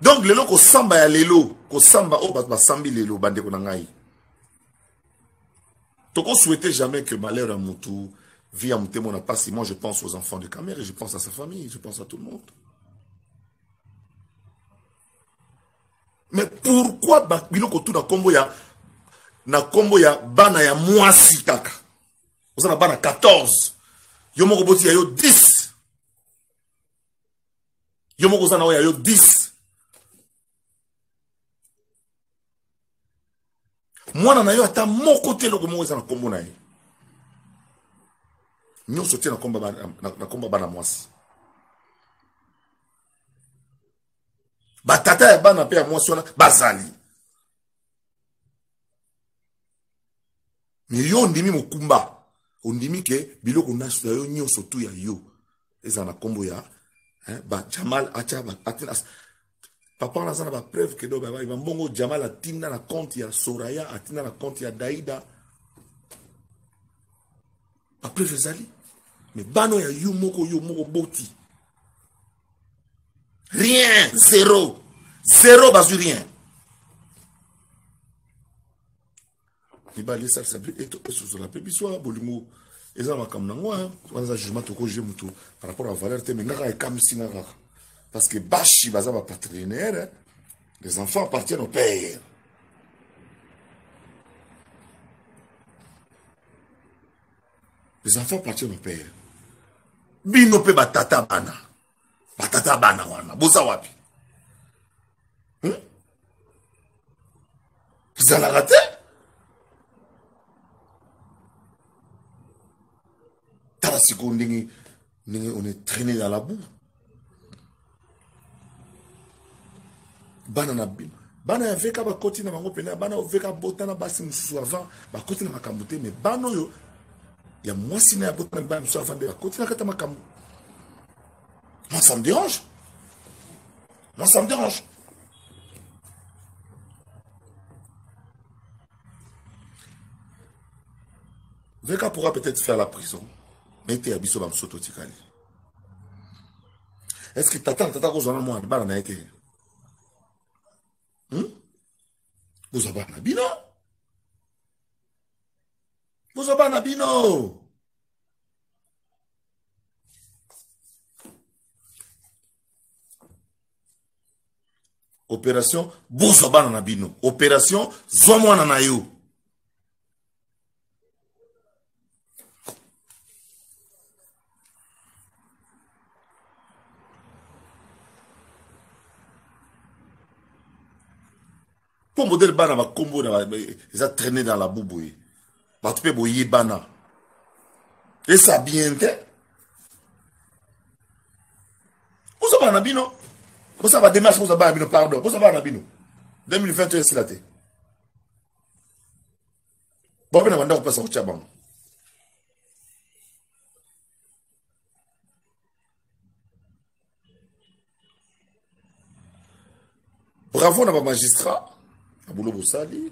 Donc lelo ko samba ya lelo, ko samba o ba sambi lelo bande ko nangai. Toko souhaiter jamais que malheur à Moutou, vie à Moutou, mon pas si moi je pense aux enfants de Camer et je pense à sa famille, je pense à tout le monde. Mais pourquoi biloko tout na kombo ya bana ya mwasi kaka. Vous avez bana 14. Yo moko boti ya yo 10. Yo moko zana ya yo 10. Mwana na yo ata moko te loko moko zana kombo na ye. Nyo sotie na komba bana mwasi. Batata ya bana pe ya mwasi wana bazali. Mais yo ndimi mokumba. Ondimi ke biloko nasu ya yo nyonso tu ya yo. Eza na kombo ya ba Jamal acha ba atina. Papa na zana ba preuve ke do ba mbongo Jamal atina na compte ya Soraya, atina na compte ya Daïda. Ba preuve ezali. Mais bano ya yo moko boti. Rien, zéro. Zéro basu rien. Il va laisser ça et tout sur la pébisoire bolimo eza makam na ngwa wanza jugement to ko jemuto par rapport à valeur te menga et comme si ngara parce que bashi baza ba partenaire les enfants appartiennent au père. Les enfants appartiennent au père. Bino pe batata bana wana bosa wapi vous allez rater. On est traîné dans la boue. Bana veka ba koti na bango pena bana veka botana basi mususu avant ba koti na makambote mais bano yo ya mwasi na botana ba mususu avant de ba koti na kata makambo. Moi ça me dérange. Veka pourra peut-être faire la prison. Mais tu as biso bam soto tikali. Est-ce que tata ko zona moi bana na été? Vous avez un bino? Vous avez un bino? Opération Bouzaba na bino. Opération Zomwana na yo. Pour modèle bana va combo ils ont traîné dans la boubouille. Bah tu peux boyer bana. Et ça bien fait. Vous avez un bino? Vous avez démarche, vous avez un bino, pardon. Vous avez un bino. 2021 c'est la tête. Bon, on va passer au Tchaban. Bravo à magistrat. Aboulo Boussali.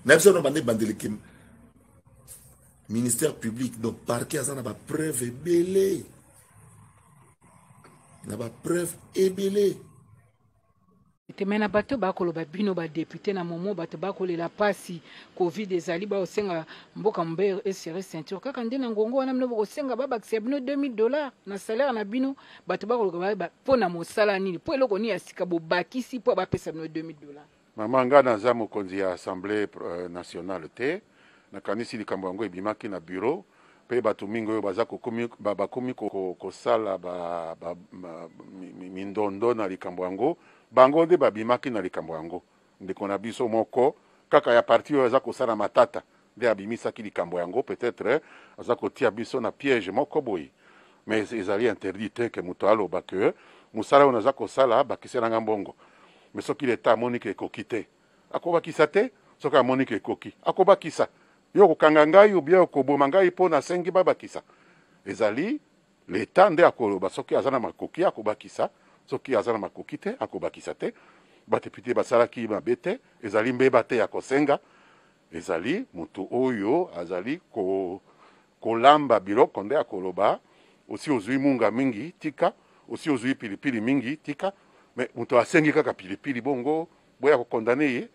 N'absent pas de ministère public, donc parquet a pas preuve ébélée. Il n'a pas preuve ébélée. Temena bato bakoloba bino ba député na momo bato bakolela pasi Covid ezali ba osenga mboka mbere esere ceinture kaka ndena ngongo wana mno osenga ba bakisi bino $2000 na salaire na bino bato bakoloba ba pona mosala nini po eloko ni asika bo bakisi po ba pesa bino $2000. Mama nga naza mokonzi ya Assemblée nationale te na kanisi likambo yango ebimaki na bureau pe bato mingi oyo baza bakomi kosala mindondo na likambo yango bango nde babimaki na likambo yango ndeko na biso moko kaka ya parti oyo aza kosala matata nde abimisaki likambo yango peut-être aza kotia biso na piège moko boye mais ezali interdit te ke moto aloba ke mosala oyo aza kosala bakiselanga mbongo mais soki leta amoni ke ekoki te akobakisa te soki amoni ke ekoki akobakisa yo kokanga ngai ubia okoboma ngai mpo nasengi babakisa ezali leta nde akoloba soki aza na makoki akobakisa soki aza na makoki te akobakisa te badepute basalaki mabe te ezali mbeba te ya kosenga ezali moto oyo azali kolamba biloko nde akoloba osi ozwi munga mingi tika osi ozwi pilipili mingi tika mais moto asengi kaka pilipili bongo boya ko condamner ye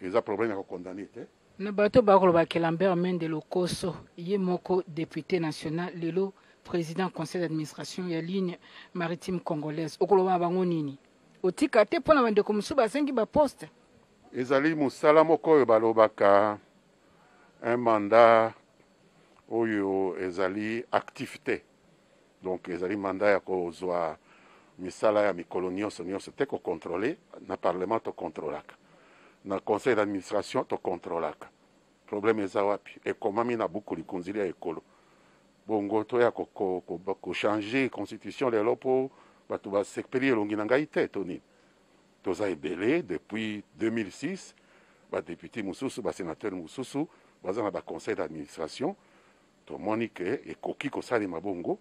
eza problème ya ko condamner te na bato bakoloba ke Lambert Mende Lokoso ye moko député national lelo président conseil d'administration ya ligne maritime congolaise okoloba bango nini otika te pona bande ko musuba asengi ba poste ezali musala moko oyo balobaka un mandat oyo ezali activité donc ezali mandat ya kozwa misala ya mikolo nyonso te kocontrôle na parlement tocontrôlaka na conseil d'administration tocontrôlaka problème eza wapi ekomami na buku likunzili ya ekolo bongo toya kochange constitution lelo mpo bato basepeli elongi na ngai te to nini toza ebele depuis 2006 badepute mosusu basénateur mosusu baza na baconseil d'administration tomoni ke ekoki kosalema bongo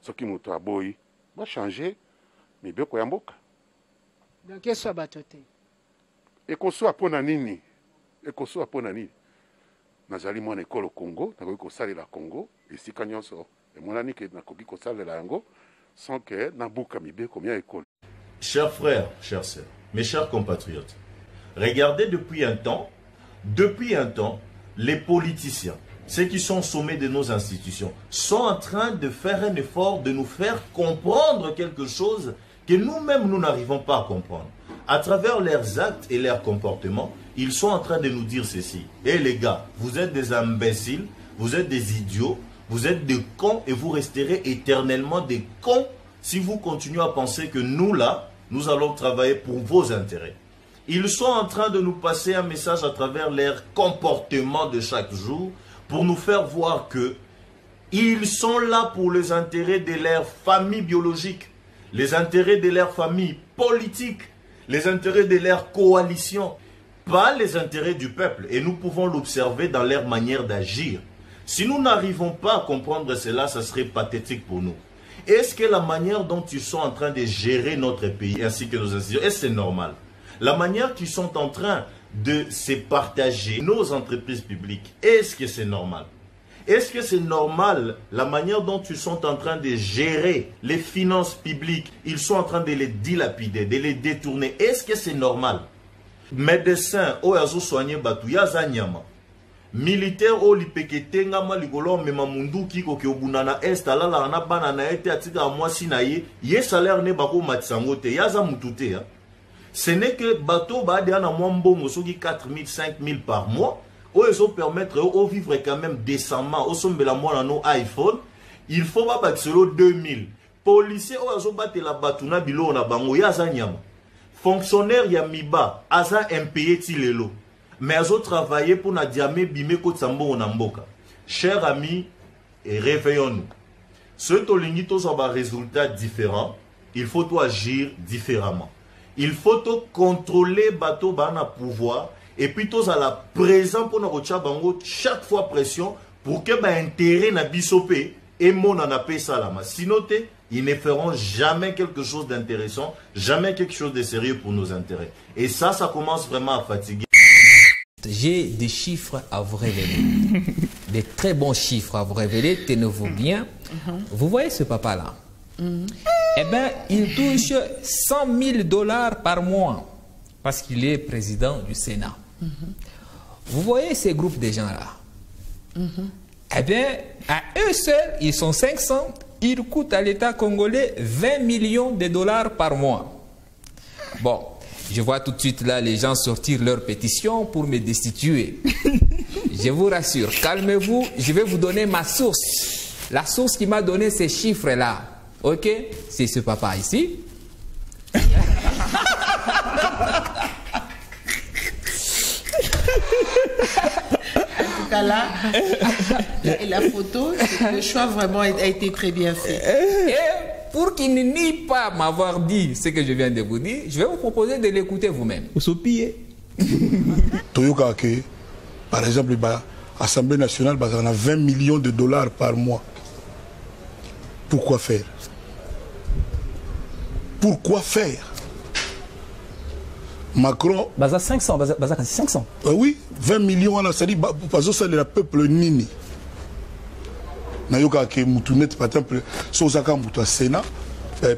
soki moto aboyi bachange mibeko ya mboka donc eso bato te ekoswa mpo na nini ekoswa mpo na nini nazali mwana ekolo Congo nakoki kosalela Congo esika nyonso emonani ke nakoki kosalela yango sans ke nabuka mibeko mia ekolo. Chers frères, chères sœurs, mes chers compatriotes, regardez depuis un temps, les politiciens, ceux qui sont au sommet de nos institutions, sont en train de faire un effort de nous faire comprendre quelque chose que nous-mêmes nous n'arrivons pas à comprendre. À travers leurs actes et leurs comportements, ils sont en train de nous dire ceci. Eh les gars, vous êtes des imbéciles, vous êtes des idiots, vous êtes des cons et vous resterez éternellement des cons si vous continuez à penser que nous là, nous allons travailler pour vos intérêts. Ils sont en train de nous passer un message à travers leur comportement de chaque jour pour nous faire voir que ils sont là pour les intérêts de leur famille biologique, les intérêts de leur famille politique, les intérêts de leur coalition, pas les intérêts du peuple. Et nous pouvons l'observer dans leur manière d'agir. Si nous n'arrivons pas à comprendre cela, ça serait pathétique pour nous. Est-ce que la manière dont ils sont en train de gérer notre pays ainsi que nos institutions, est-ce que c'est normal? La manière qu'ils sont en train de se partager nos entreprises publiques, est-ce que c'est normal? Est-ce que c'est normal la manière dont ils sont en train de gérer les finances publiques? Ils sont en train de les dilapider, de les détourner. Est-ce que c'est normal? Médecin, oyazo soigné batu yazanyama. Militaire o lipekete ngama ligolo mema munduki ko keobunana estala la na banana ete atika mwasi na ye salaire ne bako matsango te yaza mutute ya. Ce n'est que bateau ba de na mwambongo soki 4000 5000 par mois. Ils permettre de vivre quand même décemment. Au sommet la mois no iPhone, il faut pas battre 2000. Policiers ils battre la batuna bilo na bango ya zanyama. Fonctionnaire ya miba aza impayé tilelo. Mais ils ont travaillé pour na diamé bimé ko tsambo na mboka. Chers amis, réveillons-nous. Ce tolingi tous ont un résultat différent, il faut tout agir différemment. Il faut tout contrôler bateau bana pouvoir. Et puis tous à la présent pour nous chaque fois pression pour que intérêt na bisopé et mon en appel salama. Sinon ils ne feront jamais quelque chose d'intéressant, jamais quelque chose de sérieux pour nos intérêts. Et ça commence vraiment à fatiguer. J'ai des chiffres à vous révéler, des très bons chiffres à vous révéler. Tenez-vous bien. Vous voyez ce papa-là? Eh bien, il touche 100 000 $ par mois parce qu'il est président du Sénat. Vous voyez ces groupes de gens-là? Eh bien, à eux seuls, ils sont 500. Ils coûtent à l'État congolais 20 millions de $ par mois. Bon, je vois tout de suite là les gens sortir leur pétition pour me destituer. Je vous rassure, calmez-vous, je vais vous donner ma source. La source qui m'a donné ces chiffres-là. Ok? C'est ce papa ici. Là, et la photo, le choix vraiment a été très bien fait. Et pour qu'il ne nie pas m'avoir dit ce que je viens de vous dire, je vais vous proposer de l'écouter vous-même. Par exemple, l'Assemblée nationale a 20 millions de $ par mois. Pourquoi faire? Pourquoi faire? Macron. Baza 500, baza 500. Oui, 20 millions, on a dit, parce que c'est le peuple nini. Nayoka ke mutunet par exemple, Sosaka mutu Sénat,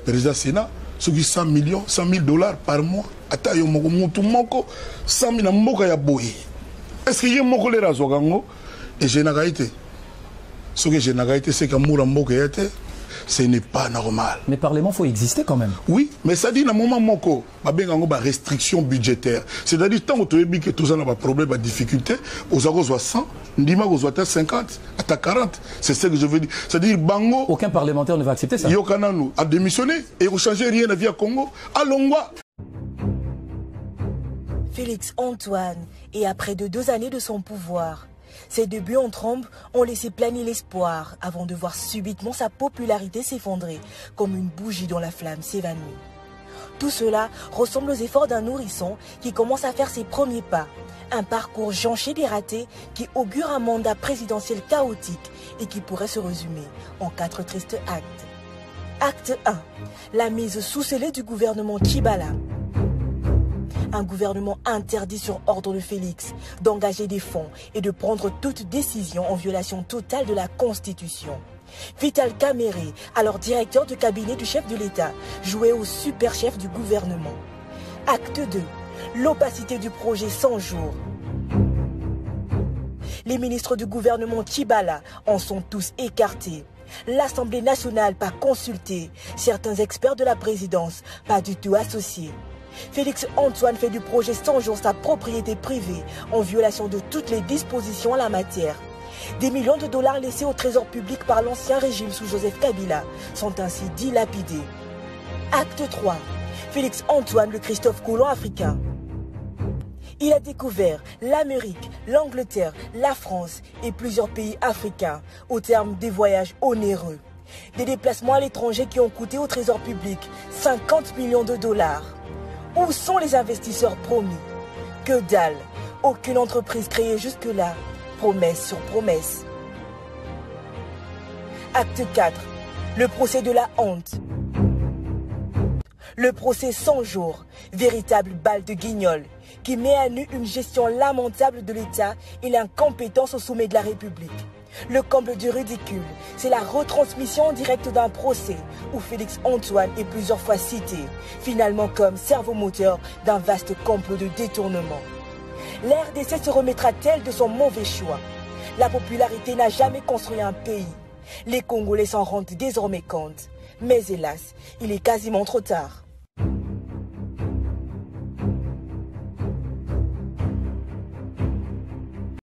président Sénat, Ce qui 100 millions, 100 000 dollars par mois. Attends, yo moko mutu moko 100 000 mboka ya boye. Est-ce que yé moko le razogango et je n'ai été. Ce que je n'ai été, c'est que moura mboka yate. Ce n'est pas normal. Mais parlement, il faut exister quand même. Oui, mais ça dit, dans moment moko, bah restriction budgétaire. C'est-à-dire, tant que tu as que tout ça n'a pas de problème, pas de difficulté, aux arros 100, Ndima aux 50, à 40. C'est ce que je veux dire. C'est-à-dire, Bango. Aucun parlementaire ne va accepter ça. Yokananu a démissionné et vous changez rien à vie à Congo. Allons. Félix Antoine est à près de 2 années de son pouvoir. Ses débuts en trombe ont laissé planer l'espoir avant de voir subitement sa popularité s'effondrer comme une bougie dont la flamme s'évanouit. Tout cela ressemble aux efforts d'un nourrisson qui commence à faire ses premiers pas. Un parcours jonché des ratés qui augure un mandat présidentiel chaotique et qui pourrait se résumer en 4 tristes actes. Acte 1. La mise sous scellé du gouvernement Tshibala. Un gouvernement interdit sur ordre de Félix d'engager des fonds et de prendre toute décision en violation totale de la Constitution. Vital Kamerhe, alors directeur de cabinet du chef de l'État, jouait au super chef du gouvernement. Acte 2. L'opacité du projet 100 jours. Les ministres du gouvernement Tshibala en sont tous écartés. L'Assemblée nationale pas consultée. Certains experts de la présidence pas du tout associés. Félix Antoine fait du projet 100 jours sa propriété privée en violation de toutes les dispositions en la matière. Des millions de dollars laissés au trésor public par l'ancien régime sous Joseph Kabila sont ainsi dilapidés. Acte 3. Félix Antoine, le Christophe Colomb africain. Il a découvert l'Amérique, l'Angleterre, la France et plusieurs pays africains au terme des voyages onéreux. Des déplacements à l'étranger qui ont coûté au trésor public 50 millions de dollars. Où sont les investisseurs promis? Que dalle! Aucune entreprise créée jusque-là. Promesse sur promesse. Acte 4. Le procès de la honte. Le procès 100 jours, véritable balle de guignol, qui met à nu une gestion lamentable de l'État et l'incompétence au sommet de la République. Le comble du ridicule, c'est la retransmission en direct d'un procès où Félix Antoine est plusieurs fois cité, finalement comme cerveau moteur d'un vaste complot de détournement. L'RDC se remettra-t-elle de son mauvais choix? La popularité n'a jamais construit un pays. Les Congolais s'en rendent désormais compte. Mais hélas, il est quasiment trop tard.